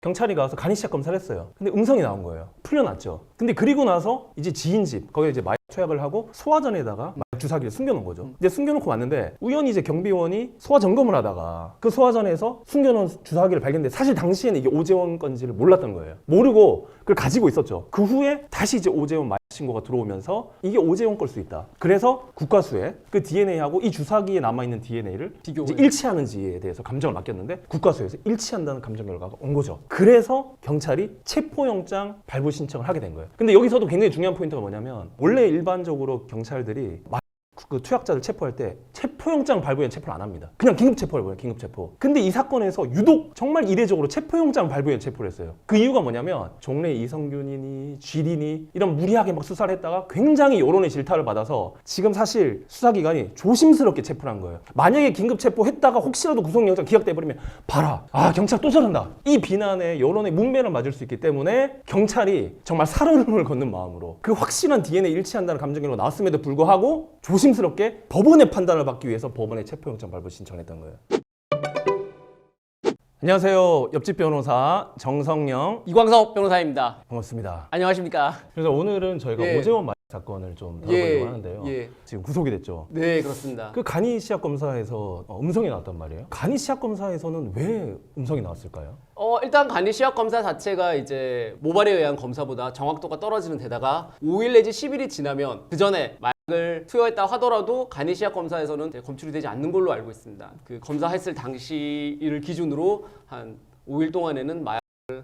경찰이 가서 간이시약 검사를 했어요. 근데 음성이 나온 거예요. 풀려났죠. 근데 그리고 나서 이제 지인 집 거기에 이제 마약 투약을 하고 소화전에다가 마약 주사기를 숨겨놓은 거죠. 이제 숨겨놓고 왔는데 우연히 이제 경비원이 소화 점검을 하다가 그 소화전에서 숨겨놓은 주사기를 발견했는데 사실 당시에는 이게 오재원 건지를 몰랐던 거예요. 모르고 그걸 가지고 있었죠. 그 후에 다시 이제 오재원 마약 신고가 들어오면서 이게 오재원 걸 수 있다. 그래서 국과수에 그 DNA하고 이 주사기에 남아있는 DNA를 이제 일치하는지에 대해서 감정을 맡겼는데 국과수에서 일치한다는 감정 결과가 온 거죠. 그래서 경찰이 체포영장 발부 신청을 하게 된 거예요. 근데 여기서도 굉장히 중요한 포인트가 뭐냐면 원래 일반적으로 경찰들이 그 투약자를 체포할 때 체포영장 발부엔 체포를 안 합니다. 그냥 긴급체포를 해요. 긴급체포. 근데 이 사건에서 유독 정말 이례적으로 체포영장 발부엔 체포를 했어요. 그 이유가 뭐냐면 종래 이성균이니 쥐리니 이런 무리하게 막 수사를 했다가 굉장히 여론의 질타를 받아서 지금 사실 수사기관이 조심스럽게 체포를 한 거예요. 만약에 긴급체포했다가 혹시라도 구속영장 기각돼버리면 봐라, 아 경찰 또 저런다, 이 비난에 여론의 문매를 맞을 수 있기 때문에 경찰이 정말 살얼음을 걷는 마음으로 그 확실한 DNA 일치한다는 감정으로 나왔음에도 불구하고 조심스럽게 법원의 판단을 받기 위해서 법원에 체포영장 발부 신청했던 거예요. 안녕하세요. 옆집 변호사 정성영 이광석 변호사입니다. 반갑습니다. 안녕하십니까? 그래서 오늘은 저희가 예. 오재원 마약 사건을 좀 다뤄보려고 하는데요. 지금 구속이 됐죠. 네, 그렇습니다. 그 간이시약 검사에서 음성이 나왔단 말이에요. 간이시약 검사에서는 왜 음성이 나왔을까요? 일단 간이시약 검사 자체가 이제 모발에 의한 검사보다 정확도가 떨어지는 데다가 5일 내지 10일이 지나면 그 전에 마약을 투여했다 하더라도 간이시약 검사에서는 이제 검출이 되지 않는 걸로 알고 있습니다. 그 검사했을 당시를 기준으로 한 5일 동안에는 마약을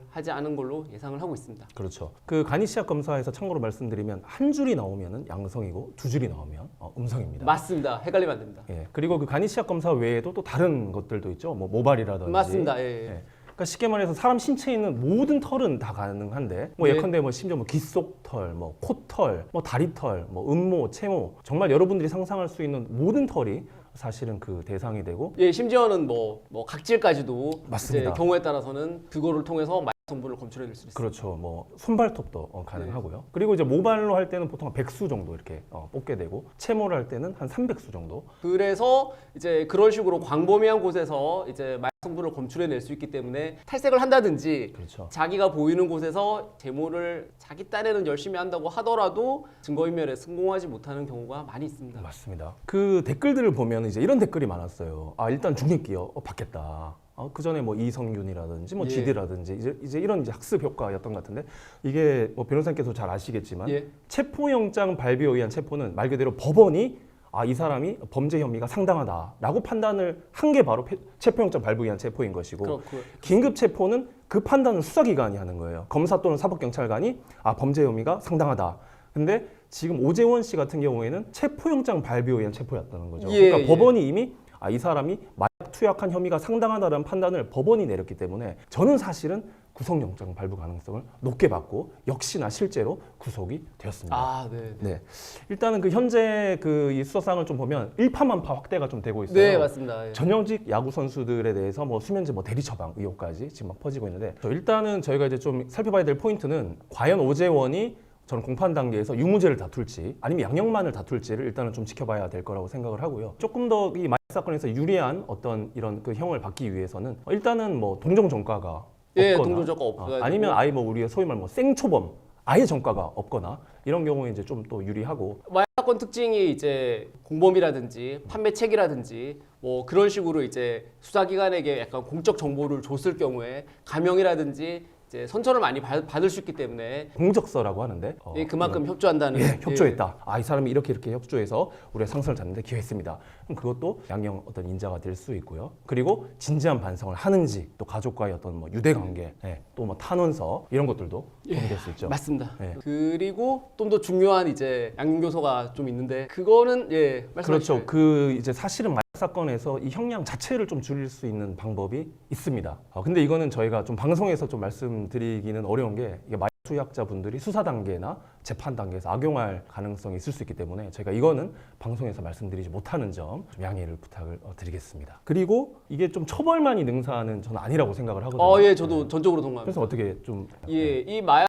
하지 않은 걸로 예상을 하고 있습니다. 그렇죠. 그 간이시약 검사에서 참고로 말씀드리면 한 줄이 나오면 양성이고 두 줄이 나오면 음성입니다. 맞습니다. 헷갈리면 안 됩니다. 예. 그리고 그 간이시약 검사 외에도 또 다른 것들도 있죠. 뭐 모발이라든지. 맞습니다. 예. 그러니까 쉽게 말해서 사람 신체에 있는 모든 털은 다 가능한데 뭐 예컨대 뭐 심지어 뭐 귓속털, 뭐 코털, 뭐 다리털, 뭐 음모, 채모 정말 여러분들이 상상할 수 있는 모든 털이 사실은 그 대상이 되고 심지어는 뭐 각질까지도 맞습니다. 이제 경우에 따라서는 그거를 통해서 마약 성분을 검출해낼 수 있습니다. 그렇죠. 뭐 손발톱도 가능하고요. 그리고 이제 모발로 할 때는 보통 한 100수 정도 이렇게 뽑게 되고 채모를 할 때는 한 300수 정도. 그래서 이제 그런 식으로 광범위한 곳에서 이제 마약 성분을 검출해낼 수 있기 때문에 탈색을 한다든지 그렇죠. 자기가 보이는 곳에서 제모를 자기 딴에는 열심히 한다고 하더라도 증거인멸에 성공하지 못하는 경우가 많이 있습니다. 맞습니다. 그 댓글들을 보면 이제 이런 댓글이 많았어요. 아 일단 중립기요. 받겠다. 그 전에 뭐 이성균이라든지 뭐 GD라든지 이제 이런 이제 학습 효과였던 것 같은데 이게 뭐 변호사님께서 잘 아시겠지만 체포영장 발부에 의한 체포는 말 그대로 법원이 이 사람이 범죄 혐의가 상당하다라고 판단을 한 게 바로 체포영장 발부에 의한 체포인 것이고 긴급 체포는 그 판단을 수사기관이 하는 거예요. 검사 또는 사법경찰관이 범죄 혐의가 상당하다. 근데 지금 오재원 씨 같은 경우에는 체포영장 발부에 의한 체포였다는 거죠. 그러니까 법원이 이미 이 사람이 마약 투약한 혐의가 상당하다는 판단을 법원이 내렸기 때문에 저는 사실은 구속영장 발부 가능성을 높게 봤고 역시나 실제로 구속이 되었습니다. 네. 일단은 그 현재 그 이 수사상을 좀 보면 일파만파 확대가 좀 되고 있어요. 네, 맞습니다. 전형직 야구 선수들에 대해서 뭐 수면제 뭐 대리 처방 의혹까지 지금 막 퍼지고 있는데 일단은 저희가 이제 좀 살펴봐야 될 포인트는 과연 오재원이 저는 공판 단계에서 유무죄를 다툴지 아니면 양형만을 다툴지를 일단은 좀 지켜봐야 될 거라고 생각을 하고요. 조금 더 이 마약 사건에서 유리한 어떤 이런 그 형을 받기 위해서는 일단은 뭐 동종 전과가 없거나 동종 전과 없거나 아니면 아예 뭐 우리가 소위 말 뭐 생초범 아예 전과가 없거나 이런 경우에 이제 좀 또 유리하고 마약 사건 특징이 이제 공범이라든지 판매책이라든지 뭐 그런 식으로 이제 수사기관에게 약간 공적 정보를 줬을 경우에 감형이라든지 이제 선처를 많이 받을 수 있기 때문에 공적서라고 하는데 그만큼 협조한다는 협조했다. 이 사람이 이렇게 협조해서 우리가 상선을 잡는데 기여했습니다. 그럼 그것도 양형 어떤 인자가 될 수 있고요. 그리고 진지한 반성을 하는지 또 가족과의 어떤 뭐 유대관계 또 뭐 탄원서 이런 것들도 도움이 될 수 있죠. 맞습니다. 그리고 좀 더 중요한 이제 양형교서가 좀 있는데 그거는 그렇죠. 그 이제 사실은 마약 사건에서 이 형량 자체를 좀 줄일 수 있는 방법이 있습니다. 근데 이거는 저희가 좀 방송에서 좀 말씀드리기는 어려운 게 이게 마약 투약자분들이 수사 단계나 재판 단계에서 악용할 가능성이 있을 수 있기 때문에 저희가 이거는 방송에서 말씀드리지 못하는 점 좀 양해를 부탁을 드리겠습니다. 그리고 이게 좀 처벌만이 능사는 저는 아니라고 생각을 하거든요. 저도 전적으로 동감합니다. 그래서 어떻게 좀 이 마약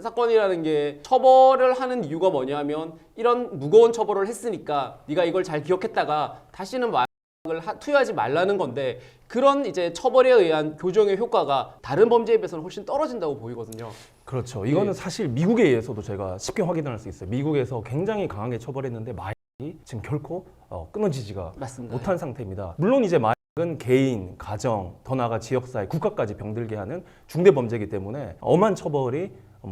사건이라는 게 처벌을 하는 이유가 뭐냐면 이런 무거운 처벌을 했으니까 네가 이걸 잘 기억했다가 다시는 마약 마약을 투여하지 말라는 건데 그런 이제 처벌에 의한 교정의 효과가 다른 범죄에 비해서는 훨씬 떨어진다고 보이거든요. 그렇죠. 이거는 사실 미국에 의해서도 제가 쉽게 확인할 수 있어요. 미국에서 굉장히 강하게 처벌했는데 마약이 지금 결코 끊어지지가 맞습니다. 못한 상태입니다. 물론 이제 마약은 개인, 가정, 더 나아가 지역사회, 국가까지 병들게 하는 중대 범죄이기 때문에 엄한 처벌이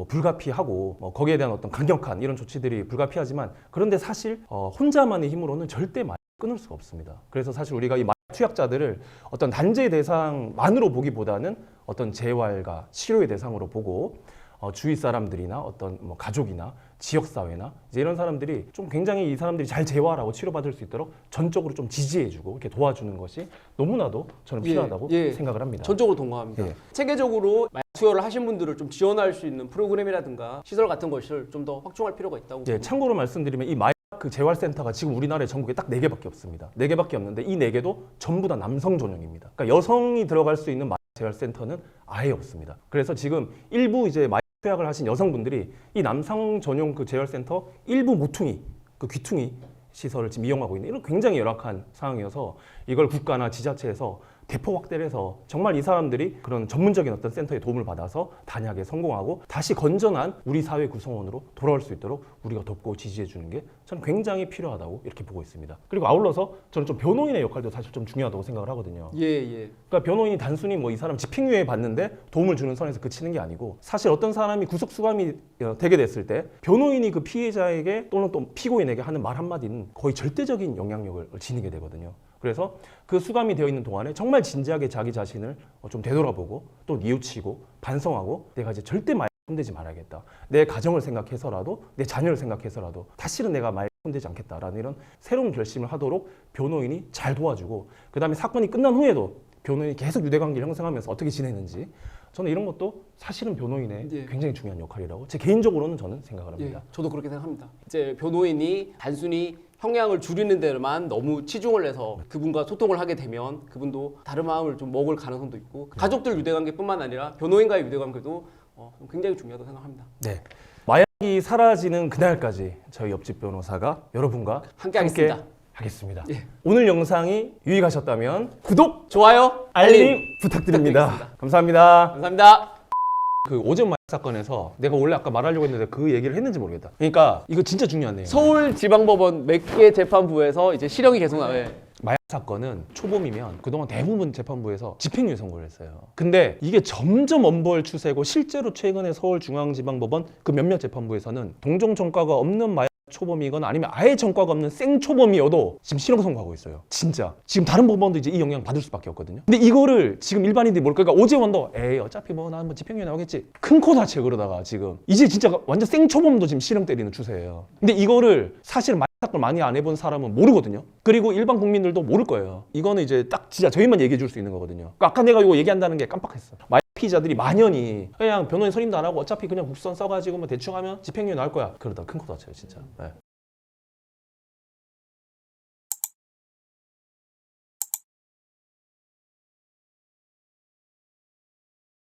불가피하고 거기에 대한 어떤 강력한 이런 조치들이 불가피하지만 그런데 사실 혼자만의 힘으로는 절대 마약 끊을 수가 없습니다. 그래서 사실 우리가 이 마약 투약자들을 어떤 단죄 대상만으로 보기보다는 어떤 재활과 치료의 대상으로 보고 주위 사람들이나 어떤 가족이나 지역사회나 이제 이런 사람들이 좀 굉장히 이 사람들이 잘 재활하고 치료받을 수 있도록 전적으로 좀 지지해주고 이렇게 도와주는 것이 너무나도 저는 필요하다고 생각을 합니다. 전적으로 동감합니다. 체계적으로 마약 투여를 하신 분들을 좀 지원할 수 있는 프로그램이라든가 시설 같은 것을 좀 더 확충할 필요가 있다고 봅니다. 참고로 말씀드리면 이 마약 그 재활센터가 지금 우리나라에 전국에 딱 4개밖에 없습니다. 4개밖에 없는데 이 4개도 전부 다 남성 전용입니다. 그러니까 여성이 들어갈 수 있는 마약 재활센터는 아예 없습니다. 그래서 지금 일부 이제 마약 투약을 하신 여성분들이 이 남성 전용 그 재활센터 일부 모퉁이, 그 귀퉁이 시설을 지금 이용하고 있는 이런 굉장히 열악한 상황이어서 이걸 국가나 지자체에서 대폭 확대를 해서 정말 이 사람들이 그런 전문적인 어떤 센터의 도움을 받아서 단약에 성공하고 다시 건전한 우리 사회 구성원으로 돌아올 수 있도록 우리가 돕고 지지해 주는 게 저는 굉장히 필요하다고 이렇게 보고 있습니다. 그리고 아울러서 저는 좀 변호인의 역할도 사실 좀 중요하다고 생각을 하거든요. 그러니까 변호인이 단순히 이 사람 집행유예 받는데 도움을 주는 선에서 그치는 게 아니고 사실 어떤 사람이 구속 수감이 되게 됐을 때 변호인이 그 피해자에게 또는 또 피고인에게 하는 말 한마디는 거의 절대적인 영향력을 지니게 되거든요. 그래서 그 수감이 되어 있는 동안에 정말 진지하게 자기 자신을 좀 되돌아보고 또 뉘우치고 반성하고 내가 이제 절대 마약 손대지 말아야겠다. 내 가정을 생각해서라도 내 자녀를 생각해서라도 다시는 내가 마약 손대지 않겠다라는 이런 새로운 결심을 하도록 변호인이 잘 도와주고 그다음에 사건이 끝난 후에도 변호인이 계속 유대관계를 형성하면서 어떻게 지내는지 저는 이런 것도 사실은 변호인의 굉장히 중요한 역할이라고 제 개인적으로는 저는 생각을 합니다. 저도 그렇게 생각합니다. 이제 변호인이 단순히 형량을 줄이는 데만 너무 치중을 해서 그분과 소통을 하게 되면 그분도 다른 마음을 좀 먹을 가능성도 있고 가족들 유대관계뿐만 아니라 변호인과의 유대관계도 굉장히 중요하다고 생각합니다. 네, 마약이 사라지는 그날까지 저희 옆집 변호사가 여러분과 함께 하겠습니다. 하겠습니다. 오늘 영상이 유익하셨다면 구독, 좋아요, 알림 부탁드립니다. 감사합니다. 감사합니다. 그 오전 마약 사건에서 내가 원래 아까 말하려고 했는데 그 얘기를 했는지 모르겠다. 그러니까 이거 진짜 중요한 내용. 서울지방법원 몇 개 재판부에서 이제 실형이 계속 나와요. 마약 사건은 초범이면 그동안 대부분 재판부에서 집행유예 선고를 했어요. 근데 이게 점점 엄벌 추세고 실제로 최근에 서울중앙지방법원 그 몇몇 재판부에서는 동종 전과가 없는 마약 초범이거나 아니면 아예 전과가 없는 생초범이어도 지금 실형 선고하고 있어요. 진짜. 지금 다른 법원도 이제 이 영향 받을 수밖에 없거든요. 근데 이거를 지금 일반인들이 뭘까? 그러니까 오재원도 에이 어차피 난 집행유예 나오겠지. 큰 코 다쳐 그러다가 지금 이제 진짜 완전 생초범도 지금 실형 때리는 추세예요. 근데 이거를 사실 마약 사건 많이 안 해본 사람은 모르거든요. 그리고 일반 국민들도 모를 거예요. 이거는 이제 딱 진짜 저희만 얘기해 줄 수 있는 거거든요. 그러니까 아까 내가 이거 얘기한다는 게 깜빡했어. 마약 피의자들이 만연히 그냥 변호인 선임도 안 하고 어차피 그냥 국선 써가지고 대충 하면 집행유예 나올 거야. 그러다 큰 코 다쳐요 진짜. 네.